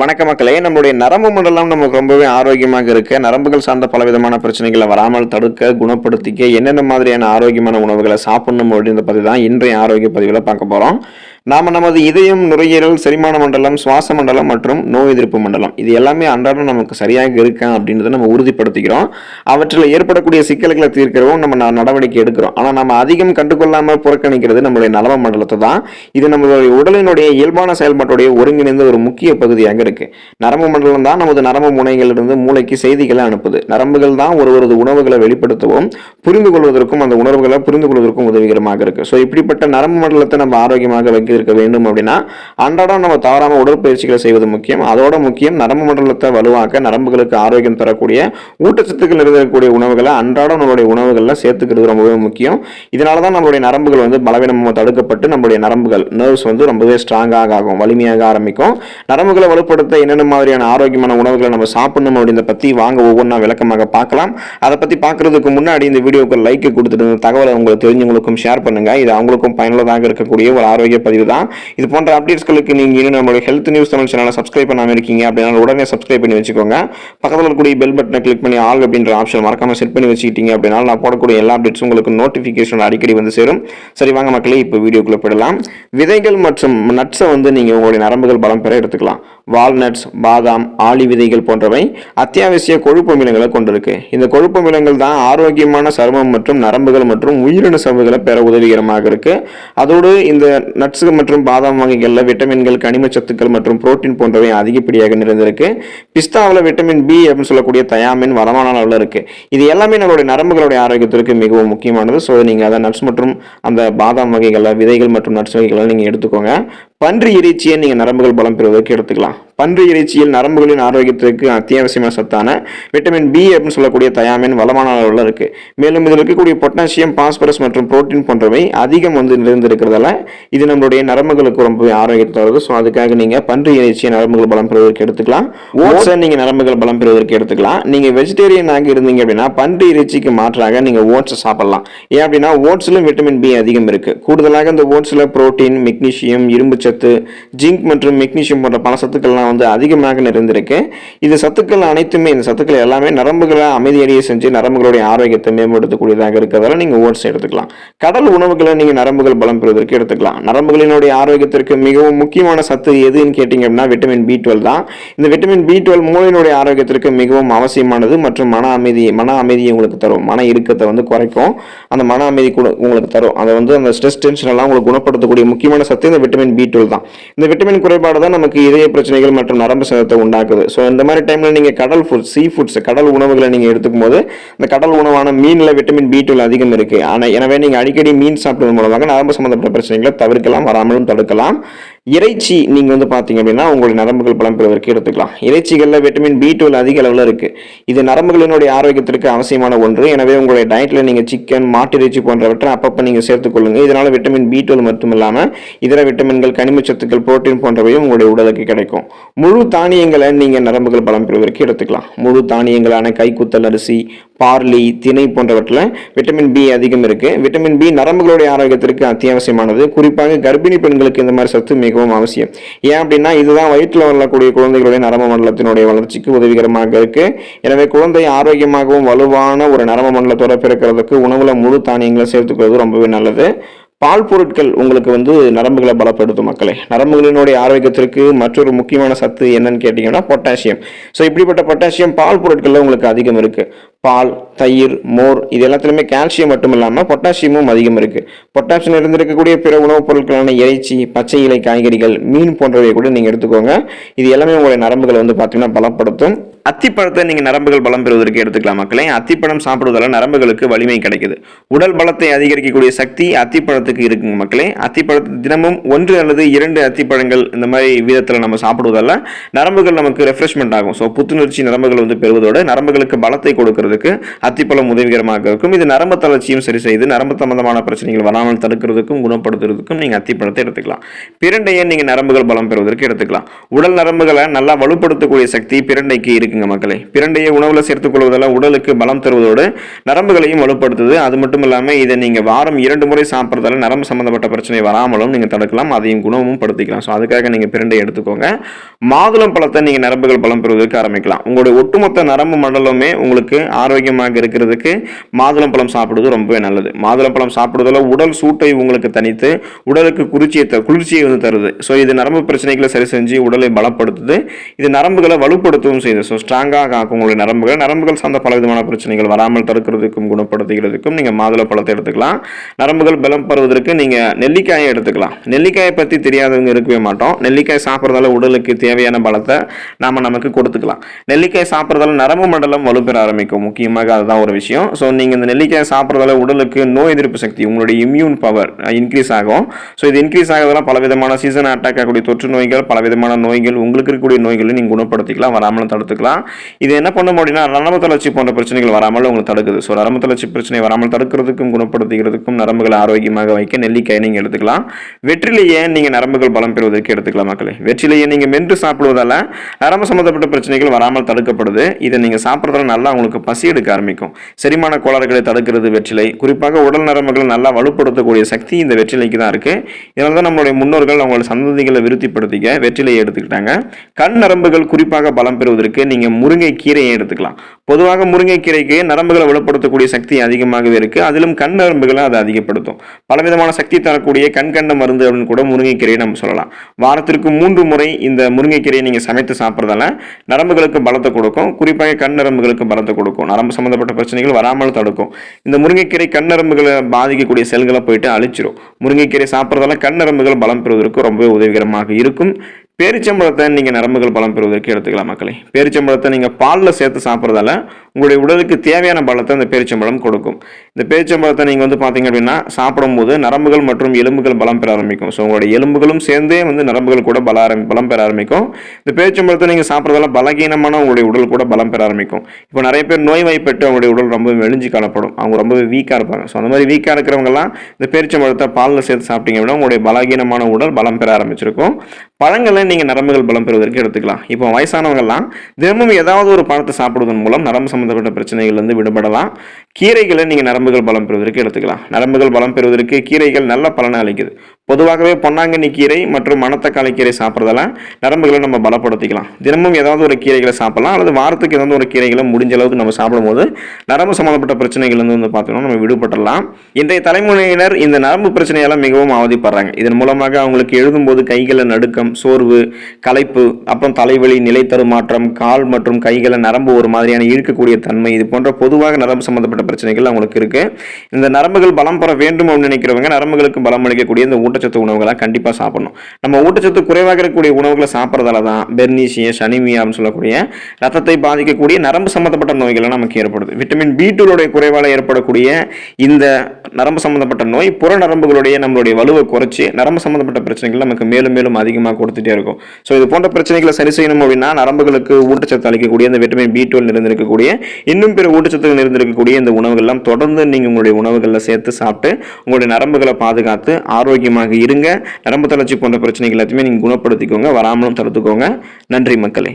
வணக்க மக்களே, நம்மளுடைய நரம்பு மண்டலம் நமக்கு ரொம்பவே ஆரோக்கியமாக இருக்க, நரம்புகள் சார்ந்த பலவிதமான பிரச்சனைகளை வராமல் தடுக்க, குணப்படுத்திக்க என்னென்ன மாதிரியான ஆரோக்கியமான உணவுகளை சாப்பிடணும் அப்படின்றத பத்தி தான் இன்றைய ஆரோக்கிய பதிவுல பார்க்க போறோம். நாம நமது இதயம், நுரையீரல், செரிமான மண்டலம், சுவாச மண்டலம் மற்றும் நோய் எதிர்ப்பு மண்டலம் இது எல்லாமே அன்றாடம் நமக்கு சரியாக இருக்கா அப்படின்றத நம்ம உறுதிப்படுத்திக்கிறோம். அவற்றில் ஏற்படக்கூடிய சிக்கல்களை தீர்க்கிறவும் நம்ம நடவடிக்கை எடுக்கிறோம். ஆனா நம்ம அதிகம் கண்டுகொள்ளாம புறக்கணிக்கிறது நம்மளுடைய நரம்பு மண்டலத்தை தான். இது நம்மளுடைய உடலினுடைய இயல்பான செயல்பாட்டுடைய ஒருங்கிணைந்த ஒரு முக்கிய பகுதியாக இருக்கு. நரம்பு மண்டலம் தான் நமது நரம்பு முனைகளிலிருந்து மூளைக்கு செய்திகளை அனுப்புது. நரம்புகள் தான் ஒருவரது உணவுகளை வெளிப்படுத்தவும் புரிந்து கொள்வதற்கும் அந்த உணர்வுகளை புரிந்து கொள்வதற்கும் உதவிகரமாக இருக்கு. ஸோ இப்படிப்பட்ட நரம்பு மண்டலத்தை நம்ம ஆரோக்கியமாக வைக்க இருக்க வேண்டும் அப்படின்னா அன்றாடம் நம்ம தவறாம உடற்பயிற்சிகளை செய்வது முக்கியம். அதோட முக்கியம் நரம்பு மண்டலத்தை வலுவாக்க, நரம்புகளுக்கு ஆரோக்கியம் தரக்கூடிய ஊட்டச்சத்துக்கள் நிறைந்தக்கூடிய உணவுகளை அன்றாடம் நம்மளுடைய உணவுகளில் சேர்த்துக்கிறது ரொம்பவே முக்கியம். இதனாலதான் நம்மளுடைய நரம்புகள் பலவீனம் தடுக்கப்பட்டு நம்மளுடைய நரம்புகள் நர்வ்ஸ் ரொம்பவே ஸ்ட்ராங்காக ஆகும், வலிமையாக ஆரம்பிக்கும். நரம்புகளை வலுப்படுத்த என்னென்ன மாதிரியான ஆரோக்கியமான உணவுகளை நம்ம சாப்பிடணும் அப்படின்றத பத்தி வாங்க ஒவ்வொன்றா விளக்கமாக பார்க்கலாம். அதை பத்தி பார்க்கறதுக்கு முன்னாடி இந்த வீடியோக்கு லைக் கொடுத்துட்டு தகவலை உங்களுக்கு தெரிஞ்சவங்களுக்கும் ஷேர் பண்ணுங்க. இது அவங்களுக்கும் பயனுள்ளதாக இருக்கக்கூடிய ஒரு ஆரோக்கிய பதிவு தான். இது போன்ற அப்டேட்ஸ்களுக்கு நீங்க இன்னும் நம்மளுடைய ஹெல்த் நியூஸ் தமிழ் சேனலை சப்ஸ்கிரைப் பண்ணாம இருக்கீங்க அப்படின்னா உடனே சப்ஸ்கிரைப் பண்ணி வச்சுக்கோங்க. பக்கத்தில் இருக்கக்கூடிய பெல் பட்டனை கிளிக் பண்ணி ஆல் அப்படின்ற ஆப்ஷன் மறக்காம செட் பண்ணி வச்சுக்கிட்டீங்க அப்படின்னா நான் போடக்கூடிய எல்லா அப்டேட்ஸும் உங்களுக்கு நோட்டிபிகேஷன் அடிக்கடி சேரும். சரி வாங்க மக்களே, இப்போ வீடியோக்குள்ள போயிடலாம். விதைகள் மற்றும் நட்ஸை நீங்க உங்களுடைய நரம்புகள் பலம் பெற எடுத்துக்கலாம். வால்நட்ஸ், பாதாம், ஆளி விதைகள் போன்றவை அத்தியாவசிய கொழுப்பு அமிலங்களை கொண்டிருக்கு. இந்த கொழுப்பு அமிலங்கள் தான் ஆரோக்கியமான சருமம் மற்றும் நரம்புகள் மற்றும் உயிரணு சவ்வுகளை பெற உதவிகரமாக இருக்கு. அதோடு இந்த நட்ஸ் மற்றும் பாதாம் வகைகளில் விட்டமின்கள், கனிம சத்துக்கள் மற்றும் புரோட்டீன் போன்றவை அதிகப்படியாக நிறைந்திருக்கு. பிஸ்தாவில் விட்டமின் பி அப்படின்னு சொல்லக்கூடிய தயாமின் வளமான அளவில் இருக்கு. இது எல்லாமே நம்மளுடைய நரம்புகளுடைய ஆரோக்கியத்திற்கு மிகவும் முக்கியமானது. ஸோ நீங்க அதை நட்ஸ் மற்றும் அந்த பாதாம் வகைகளில் விதைகள் மற்றும் நட்ஸ் வகைகளை நீங்க எடுத்துக்கோங்க. பன்றி இறைச்சியை நீங்க நரம்புகள் பலம் பெறுவதற்கு எடுத்துக்கலாம். பன்றி இறைச்சியில் நரம்புகளின் ஆரோக்கியத்திற்கு அத்தியாவசியமான சத்தான விட்டமின் பி அப்படின்னு சொல்லக்கூடிய தயாமின் வளமான அளவில் இருக்கு. மேலும் இதில் இருக்கக்கூடிய பொட்டாசியம், பாஸ்பரஸ் மற்றும் புரோட்டீன் போன்றவை அதிகம் நிறைந்திருக்கிறதால இது நம்மளுடைய நரம்புகளுக்கு ரொம்பவே ஆரோக்கியத்தை தருது. ஸோ அதுக்காக நீங்க பன்றி இறைச்சியை நரம்புகள் பலம் பெறுவதற்கு எடுத்துக்கலாம். ஓட்ஸை நீங்க நரம்புகள் பலம் பெறுவதற்கு எடுத்துக்கலாம். நீங்க வெஜிடேரியன் ஆக இருந்தீங்க அப்படின்னா பன்றி இறைச்சிக்கு மாற்றாக நீங்க ஓட்ஸை சாப்பிடலாம். ஏன் அப்படின்னா ஓட்ஸ்ல விட்டமின் பி அதிகம் இருக்கு. கூடுதலாக இந்த ஓட்ஸ்ல புரோட்டீன், மெக்னீசியம், இரும்பு சத்து, ஜிங்க் மற்றும் மெக்னீசியம் போன்ற பல சத்துக்கள்லாம் அதிகமாக நிறைந்திருக்கு. இந்த சத்துக்கள் அனைத்துமே, இந்த சத்துக்கள் எல்லாமே நரம்புகளை அமைதியடைய செஞ்சு நரம்புகளுடைய ஆரோக்கியத்தை மேம்படுத்தக்கூடியதாக இருக்கிறதால நீங்க ஓட்ஸ் எடுத்துக்கலாம். கடல் உணவுகளை நீங்க நரம்புகள் பலம் பெறுவதற்கு எடுத்துக்கலாம். நரம்புகளினுடைய ஆரோக்கியத்திற்கு மிகவும் முக்கியமான சத்து எதுன்னு கேட்டீங்க அப்படின்னா விட்டமின் பி12 தான். இந்த விட்டமின் பி12 மூளையினுடைய ஆரோக்கியத்திற்கு மிகவும் அவசியமானது மற்றும் மன அமைதியை உங்களுக்கு தரும். மன இறுக்கத்தை குறைக்கும். அந்த மன அமைதி உங்களுக்கு தரும். அதை அந்த ஸ்ட்ரெஸ் டென்ஷன் எல்லாம் உங்களுக்கு குணப்படுத்தக்கூடிய முக்கியமான சத்து இந்த விட்டமின் பி12 தான். இந்த விட்டமின் குறைபாடு தான் நமக்கு இதய பிரச்சனைகள் மற்றும் நரம்பு சேதத்தை உண்டாக்குது. ஸோ இந்த மாதிரி டைம்ல நீங்க கடல் ஃபுட், சீ ஃபுட்ஸ், கடல் உணவுகளை நீங்க எடுத்துக்கும் போது இந்த கடல் உணவான மீன்ல விட்டமின் பி12 அதிகம் இருக்கு. எனவே நீங்க அடிக்கடி மீன் சாப்பிடுவதன் மூலமாக நரம்பு சம்பந்தப்பட்ட பிரச்சனைகளை தவிர்க்கலாம், வராமலும் தடுக்கலாம். இறைச்சி நீங்க பாத்தீங்க அப்படின்னா உங்களுடைய நரம்புகள் பலம் பெறுவதற்கு எடுத்துக்கலாம். இறைச்சிகள்ல விட்டமின் பி12 அதிக அளவில் இருக்கு. இது நரம்புகளினுடைய ஆரோக்கியத்திற்கு அவசியமான ஒன்று. எனவே உங்களுடைய டயட்ல நீங்க சிக்கன், மாட்டு இறைச்சி போன்றவற்றை அப்பப்ப நீங்க சேர்த்துக் கொள்ளுங்க. இதனால விட்டமின் பி12 மட்டும் இல்லாம இதர விட்டமின்கள், கனிம சத்துக்கள், புரோட்டீன் போன்றவையும் உங்களுடைய உடலுக்கு கிடைக்கும். முழு தானியங்களை நீங்க நரம்புகள் பலம் பெறுவதற்கு எடுத்துக்கலாம். முழு தானியங்களான கைக்குத்தல் அரிசி, பார்லி, திணை போன்றவற்றில் விட்டமின் பி அதிகம் இருக்கு. விட்டமின் பி நரம்புகளுடைய ஆரோக்கியத்திற்கு அத்தியாவசியமானது. குறிப்பாக கர்ப்பிணி பெண்களுக்கு இந்த மாதிரி சத்து மிகவும் அவசியம். ஏன் அப்படின்னா இதுதான் வயிற்றில் வரக்கூடிய குழந்தைகளுடைய நரம்பு மண்டலத்தினுடைய வளர்ச்சிக்கு உதவிகரமாக இருக்கு. எனவே குழந்தை ஆரோக்கியமாகவும் வலுவான ஒரு நரம்பு மண்டலத்தோட பிறக்கிறதுக்கு உணவுல முழு தானியங்களை சேர்த்துக்கிறது ரொம்பவே நல்லது. பால் பொருட்கள் உங்களுக்கு நரம்புகளை பலப்படுத்தும் மக்களே. நரம்புகளினுடைய ஆரோக்கியத்திற்கு மற்றொரு முக்கியமான சத்து என்னன்னு கேட்டீங்கன்னா பொட்டாசியம். ஸோ இப்படிப்பட்ட பொட்டாசியம் பால் பொருட்கள்ல உங்களுக்கு அதிகம் இருக்கு. பால், தயிர், மோர் இது எல்லாத்துலயுமே கால்சியம் மட்டும் இல்லாம பொட்டாசியமும் அதிகம் இருக்கு. பொட்டாசியம் இருந்திருக்கக்கூடிய பிற உணவுப் பொருட்களான இறைச்சி, பச்சை இலை காய்கறிகள், மீன் போன்றவை கூட நீங்க எடுத்துக்கோங்க. இது எல்லாமே உங்களுடைய நரம்புகளை பாத்தீங்கன்னா பலப்படுத்தும். அத்திப்பழத்தை நீங்க நரம்புகள் பலம் பெறுவதற்கு எடுத்துக்கலாம் மக்களே. அத்திப்பழம் சாப்பிடுவதால நரம்புகளுக்கு வலிமை கிடைக்குது. உடல் பலத்தை அதிகரிக்கக்கூடிய சக்தி அத்திப்பழத்துக்கு இருக்குங்க மக்களே. அத்திப்பழத்தை தினமும் 1 அல்லது 2 அத்திப்பழங்கள் இந்த மாதிரி விதத்துல நம்ம சாப்பிடுவதால நரம்புகள் நமக்கு ரெஃப்ரெஷ்மெண்ட் ஆகும். ஸோ புத்துணர்ச்சி நரம்புகள் பெறுவதோடு நரம்புகளுக்கு பலத்தை கொடுக்கிறதுக்கு அத்திப்பழம் உதவிகரமாக இருக்கும். இது நரம்பு தளர்ச்சியும் சரி செய்து நரம்பு சம்பந்தமான பிரச்சனைகள் வராமல் தடுக்கிறதுக்கும் குணப்படுத்துறதுக்கும் நீங்க அத்திப்பழத்தை எடுத்துக்கலாம். பிரண்டையை நீங்க நரம்புகள் பலம் பெறுவதற்கு எடுத்துக்கலாம். உடல் நரம்புகளை நல்லா வலுப்படுத்தக்கூடிய சக்தி பிரண்டைக்கு இருக்கு இருக்குங்க மக்களே. பிரண்டையை உணவுல சேர்த்துக் கொள்வதால உடலுக்கு பலம் தருவதோடு நரம்புகளையும் வலுப்படுத்துது. அது மட்டும் இல்லாம இதை நீங்க வாரம் 2 முறை சாப்பிட்றதால நரம்பு சம்பந்தப்பட்ட பிரச்சனை வராமலும் நீங்க தடுக்கலாம். அதையும் குணமும் படுத்திக்கலாம். ஸோ அதுக்காக நீங்க பிரண்டை எடுத்துக்கோங்க. மாதுளம் பழத்தை நீங்க நரம்புகள் பலம் பெறுவதற்கு ஆரம்பிக்கலாம். உங்களுடைய ஒட்டுமொத்த நரம்பு மண்டலமே உங்களுக்கு ஆரோக்கியமாக இருக்கிறதுக்கு மாதுளம் பழம் சாப்பிடுவது ரொம்பவே நல்லது. மாதுளம் பழம் சாப்பிடுவதால உடல் சூட்டை உங்களுக்கு தணித்து உடலுக்கு குளிர்ச்சியை வந்து தருது. ஸோ இது நரம்பு பிரச்சனைகளை சரி செஞ்சு உடலை பலப்படுத்துது. இது நரம்புகளை வலுப்படுத்தவும் செய்யுது. ஸோ ஸ்ட்ராங்காக ஆக்கும் உங்களுடைய நரம்புகள் சார்ந்த பலவிதமான பிரச்சனைகள் வராமல் தடுக்கிறதுக்கும் குணப்படுத்துகிறதுக்கும் நீங்கள் மாதுளை பழத்தை எடுத்துக்கலாம். நரம்புகள் பலம் பெறுவதற்கு நீங்கள் நெல்லிக்காயை எடுத்துக்கலாம். நெல்லிக்காயை பற்றி தெரியாதவங்க இருக்கவே மாட்டோம். நெல்லிக்காய் சாப்பிட்றதால உடலுக்கு தேவையான பலத்தை நமக்கு கொடுத்துக்கலாம். நெல்லிக்காய் சாப்பிட்றதால நரம்பு மண்டலம் வலுப்பெற ஆரம்பிக்கும். முக்கியமாக அதுதான் ஒரு விஷயம். ஸோ நீங்கள் இந்த நெல்லிக்காய் சாப்பிட்றதால உடலுக்கு நோய் எதிர்ப்பு சக்தி, உங்களுடைய இம்யூன் பவர் இன்க்ரீஸ் ஆகும். ஸோ இது இன்க்ரீஸ் ஆகிறதுலாம் பலவிதமான சீசன் அட்டாக் ஆகக்கூடிய தொற்று நோய்கள், பலவிதமான நோய்கள், உங்களுக்கு இருக்கக்கூடிய நோய்களை நீங்கள் குணப்படுத்திக்கலாம், வராமலும் தடுத்துக்கலாம். இது என்ன பண்ணும் அப்படின்னா நரம்பு தளர்ச்சி போன்ற பிரச்சனைகள் வராமல் உங்களுக்கு தடுக்குது. ஸோ நரம்பு தளர்ச்சி பிரச்சனை வராமல் தடுக்கிறதுக்கும் குணப்படுத்துகிறதுக்கும் நரம்புகளை ஆரோக்கியமாக வைக்க நெல்லிக்காய் நீங்கள் எடுத்துக்கலாம். வெற்றிலையை நீங்கள் நரம்புகள் பலம் பெறுவதற்கு எடுத்துக்கலாம் மக்களே. வெற்றிலையை நீங்கள் மென்று சாப்பிடுவதால நரம்பு சம்பந்தப்பட்ட பிரச்சனைகள் வராமல் தடுக்கப்படுது. இதை நீங்கள் சாப்பிட்றதால நல்லா உங்களுக்கு பசி எடுக்க ஆரம்பிக்கும். செரிமான கோளாறுகளை தடுக்கிறது வெற்றிலை. குறிப்பாக உடல் நரம்புகளை நல்லா வலுப்படுத்தக்கூடிய சக்தி இந்த வெற்றிலைக்கு தான் இருக்கு. இதனால தான் நம்மளுடைய முன்னோர்கள் அவங்களோட சந்ததிகளை விருத்திப்படுத்திக்க வெற்றிலையை எடுத்துக்கிட்டாங்க. கண் நரம்புகள் குறிப்பாக பலம் பெறுவதற்கு நீங்க முருங்கை கீரையை எடுத்துக்கலாம். பொதுவாக முருங்கை கீரைக்கு நரம்புகளை வலுப்படுத்தக்கூடிய சக்தி அதிகமாகவே இருக்கு. அதிலும் கண் நரம்புகளை அதை அதிகப்படுத்தும். பலவிதமான சக்தி தரக்கூடிய கண்கண்ட மருந்து அப்படின்னு கூட முருங்கைக்கீரையை நம்ம சொல்லலாம். வாரத்திற்கு 3 முறை இந்த முருங்கைக்கீரையை நீங்க சமைத்து சாப்பிட்றதால நரம்புகளுக்கு பலத்தை கொடுக்கும். குறிப்பாக கண் நரம்புகளுக்கு பலத்தை கொடுக்கும். நரம்பு சம்பந்தப்பட்ட பிரச்சனைகள் வராமல் தடுக்கும். இந்த முருங்கைக்கீரை கண் நரம்புகளை பாதிக்கக்கூடிய செல்களை போயிட்டு அழிச்சிரும். முருங்கைக்கீரை சாப்பிட்றதால கண் நரம்புகள் பலம் பெறுவதற்கு ரொம்பவே உதவிகரமாக இருக்கும். பேரிச்சம்பழத்தை நீங்கள் நரம்புகள் பலம் பெறுவதற்கு எடுத்துக்கலாம் மக்களே. பேரிச்சம்பழத்தை நீங்கள் பாலில் சேர்த்து சாப்பிட்றதால உங்களுடைய உடலுக்கு தேவையான பலத்தை அந்த பேரிச்சம்பழம் கொடுக்கும். இந்த பேரிச்சம்பழத்தை நீங்கள் பார்த்தீங்க அப்படின்னா சாப்பிடும்போது நரம்புகள் மற்றும் எலும்புகள் பலம் பெற ஆரம்பிக்கும். ஸோ உங்களுடைய எலும்புகளும் சேர்ந்தே நரம்புகள் கூட பலம் பெற ஆரம்பிக்கும். இந்த பேரிச்சம்பழத்தை நீங்கள் சாப்பிட்றதால பலகீனமான உங்களுடைய உடல் கூட பலம் பெற ஆரம்பிக்கும். இப்போ நிறைய பேர் நோய்வாய்ப்பட்டு அவங்களுடைய உடல் ரொம்ப மெலிஞ்சு காணப்படும். அவங்க ரொம்பவே வீக்காக இருப்பாங்க. ஸோ அந்த மாதிரி வீக்காக இருக்கிறவங்கலாம் இந்த பேரிச்சம்பழத்தை பாலில் சேர்த்து சாப்பிட்டீங்க அப்படின்னா உங்களுடைய பலகீனமான உடல் பலம் பெற ஆரம்பிச்சிருக்கும். பழங்களை நீங்கள் நரம்புகள் பலம் பெறுவதற்கு எடுத்துக்கலாம். இப்போ வயசானவங்கெல்லாம் தினமும் ஏதாவது ஒரு பழத்தை சாப்பிடுவதன் மூலம் நரம்பு சம்பந்தப்பட்ட பிரச்சனைகள்லேருந்து விடுபடலாம். கீரைகளை நீங்கள் நரம்புகள் பலம் பெறுவதற்கு எடுத்துக்கலாம். நரம்புகள் பலம் பெறுவதற்கு கீரைகள் நல்ல பலனை அளிக்குது. பொதுவாகவே பொன்னாங்கண்ணி கீரை மற்றும் மணத்தக்காளி கீரை சாப்பிட்றதால நரம்புகளை நம்ம பலப்படுத்திக்கலாம். தினமும் ஏதாவது ஒரு கீரைகளை சாப்பிடலாம், அல்லது வாரத்துக்கு ஏதாவது ஒரு கீரைகளை முடிஞ்ச அளவுக்கு நம்ம சாப்பிடும்போது நரம்பு சம்பந்தப்பட்ட பிரச்சனைகள்லேருந்து பார்த்தோம்னா நம்ம விடுபடலாம். இன்றைய தலைமுறையினர் இந்த நரம்பு பிரச்சனையால் மிகவும் அவதிப்படுறாங்க. இதன் மூலமாக அவங்களுக்கு எழுதும்போது கைகளில் நடுக்கம், சோர்வு, களைப்பு, அப்புறம் தலைவலி, நிலை தருமாற்றம், கால் மற்றும் கைகளை நரம்பு ஒரு மாதிரியான இழுக்கக்கூடிய தன்மை, இது போன்ற பொதுவாக நரம்பு சம்பந்தப்பட்ட பிரச்சனைகள் அவங்களுக்கு இருக்கு. இந்த நரம்புகள் பலம் பெற வேண்டும் அப்படின்னு நினைக்கிறவங்க நரம்புகளுக்கு பலம் அளிக்கக்கூடிய இந்த ஊட்டச்சத்து உணவுகளை கண்டிப்பாக சாப்பிடணும். நம்ம ஊட்டச்சத்து குறைவாக இருக்கக்கூடிய உணவுகளை சாப்பிட்றதால தான் பெர்னீசியஸ், அனிமியா அப்படின்னு சொல்லக்கூடிய ரத்தத்தை பாதிக்கக்கூடிய நரம்பு சம்பந்தப்பட்ட நோய்களை நமக்கு ஏற்படுது. விட்டமின் B2 குறைவால் ஏற்படக்கூடிய இந்த நரம்பு சம்பந்தப்பட்ட நோய் புற நரம்புகளுடைய நம்மளுடைய வலுவை குறைச்சி நரம்பு சம்பந்தப்பட்ட பிரச்சனைகள் நமக்கு மேலும் மேலும் அதிகமாக கொடுத்துட்டே இருக்கும். ஸோ இது போன்ற பிரச்சனைகளை சரி செய்யணும் அப்படின்னா நரம்புகளுக்கு ஊட்டச்சத்து அளிக்கக்கூடிய இந்த விட்டமின் B12 நிறைந்திருக்கக்கூடிய இன்னும் பிற ஊட்டச்சத்துகள் நிறைந்திருக்கக்கூடிய இந்த உணவுகள்லாம் தொடர்ந்து நீங்கள் உங்களுடைய உணவுகளில் சேர்த்து சாப்பிட்டு உங்களுடைய நரம்புகளை பாதுகாத்து ஆரோக்கியமாக இருங்க. நரம்பு தளர்ச்சி போன்ற பிரச்சனைகள் எல்லாத்தையுமே நீங்கள் குணப்படுத்திக்கோங்க, வராமலும் தடுத்துக்கோங்க. நன்றி மக்களே.